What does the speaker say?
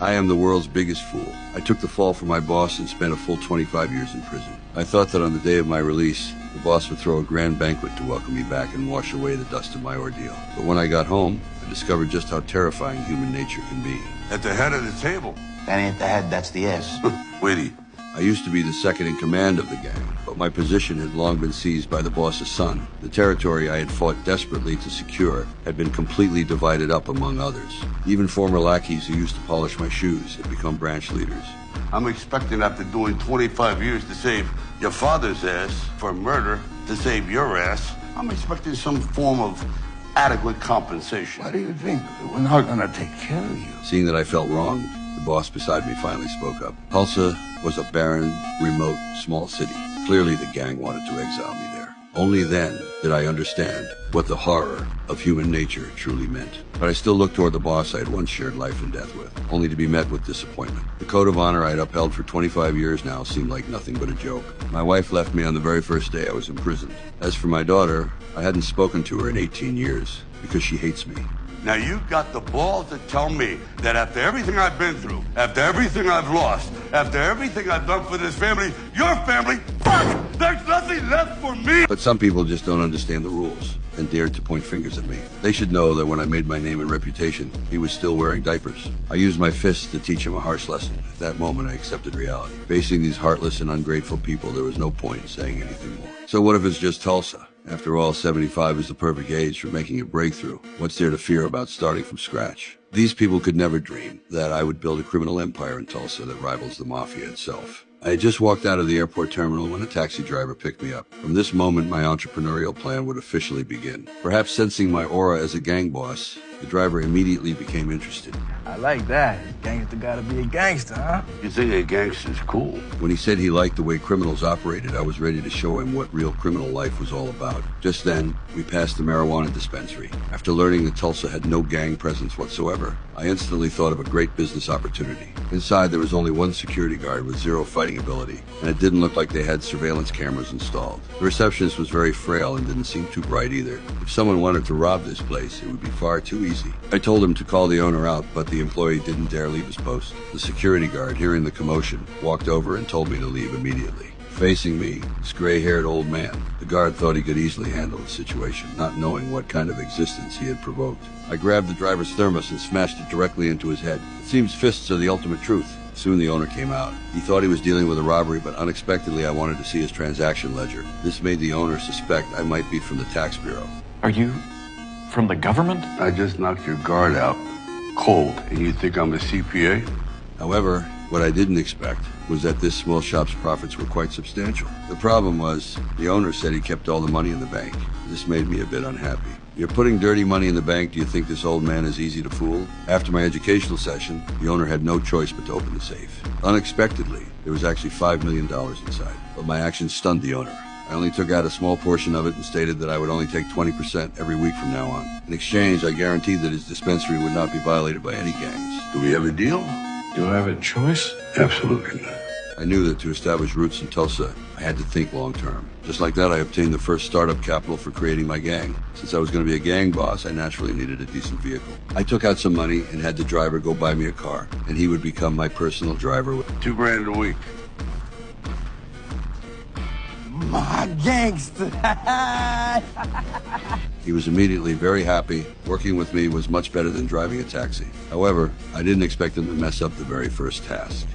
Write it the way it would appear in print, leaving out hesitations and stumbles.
I am the world's biggest fool. I took the fall for my boss and spent a full 25 years in prison. I thought that on the day of my release, the boss would throw a grand banquet to welcome me back and wash away the dust of my ordeal. But when I got home, I discovered just how terrifying human nature can be. At the head of the table. That ain't the head, that's the ass. Witty. I used to be the second in command of the gang, but my position had long been seized by the boss's son. The territory I had fought desperately to secure had been completely divided up among others. Even former lackeys who used to polish my shoes had become branch leaders. I'm expecting after doing 25 years to save your father's ass for murder, to save your ass, I'm expecting some form of adequate compensation. Why do you think we're not gonna take care of you? Seeing that I felt wrong, the boss beside me finally spoke up. Tulsa was a barren, remote, small city. Clearly the gang wanted to exile me there. Only then did I understand what the horror of human nature truly meant. But I still looked toward the boss I had once shared life and death with, only to be met with disappointment. The code of honor I had upheld for 25 years now seemed like nothing but a joke. My wife left me on the very first day I was imprisoned. As for my daughter, I hadn't spoken to her in 18 years because she hates me. Now you got the balls to tell me that after everything I've been through, after everything I've lost, after everything I've done for this family, your family, fuck, there's nothing left for me! But some people just don't understand the rules and dared to point fingers at me. They should know that when I made my name and reputation, he was still wearing diapers. I used my fists to teach him a harsh lesson. At that moment, I accepted reality. Facing these heartless and ungrateful people, there was no point in saying anything more. So what if it's just Tulsa? After all, 75 is the perfect age for making a breakthrough. What's there to fear about starting from scratch? These people could never dream that I would build a criminal empire in Tulsa that rivals the mafia itself. I had just walked out of the airport terminal when a taxi driver picked me up. From this moment, my entrepreneurial plan would officially begin. Perhaps sensing my aura as a gang boss, the driver immediately became interested. I like that. Gangster gotta be a gangster, huh? You think a gangster's cool? When he said he liked the way criminals operated, I was ready to show him what real criminal life was all about. Just then, we passed the marijuana dispensary. After learning that Tulsa had no gang presence whatsoever, I instantly thought of a great business opportunity. Inside, there was only one security guard with zero fighting ability, and it didn't look like they had surveillance cameras installed. The receptionist was very frail and didn't seem too bright either. If someone wanted to rob this place, it would be far too easy. I told him to call the owner out, but the employee didn't dare leave his post. The security guard, hearing the commotion, walked over and told me to leave immediately. Facing me, this gray-haired old man, the guard thought he could easily handle the situation, not knowing what kind of existence he had provoked. I grabbed the driver's thermos and smashed it directly into his head. It seems fists are the ultimate truth. Soon the owner came out. He thought he was dealing with a robbery, but unexpectedly I wanted to see his transaction ledger. This made the owner suspect I might be from the tax bureau. Are you from the government? I just knocked your guard out. Cold. And you think I'm a CPA? However, what I didn't expect was that this small shop's profits were quite substantial. The problem was, the owner said he kept all the money in the bank. This made me a bit unhappy. You're putting dirty money in the bank, do you think this old man is easy to fool? After my educational session, the owner had no choice but to open the safe. Unexpectedly, there was actually $5 million inside, but my actions stunned the owner. I only took out a small portion of it and stated that I would only take 20% every week from now on. In exchange, I guaranteed that his dispensary would not be violated by any gangs. Do we have a deal? Do I have a choice? Absolutely not. I knew that to establish roots in Tulsa, I had to think long term. Just like that, I obtained the first startup capital for creating my gang. Since I was going to be a gang boss, I naturally needed a decent vehicle. I took out some money and had the driver go buy me a car, and he would become my personal driver. $2 grand a week. My gangster. He was immediately very happy. Working with me was much better than driving a taxi. However, I didn't expect him to mess up the very first task.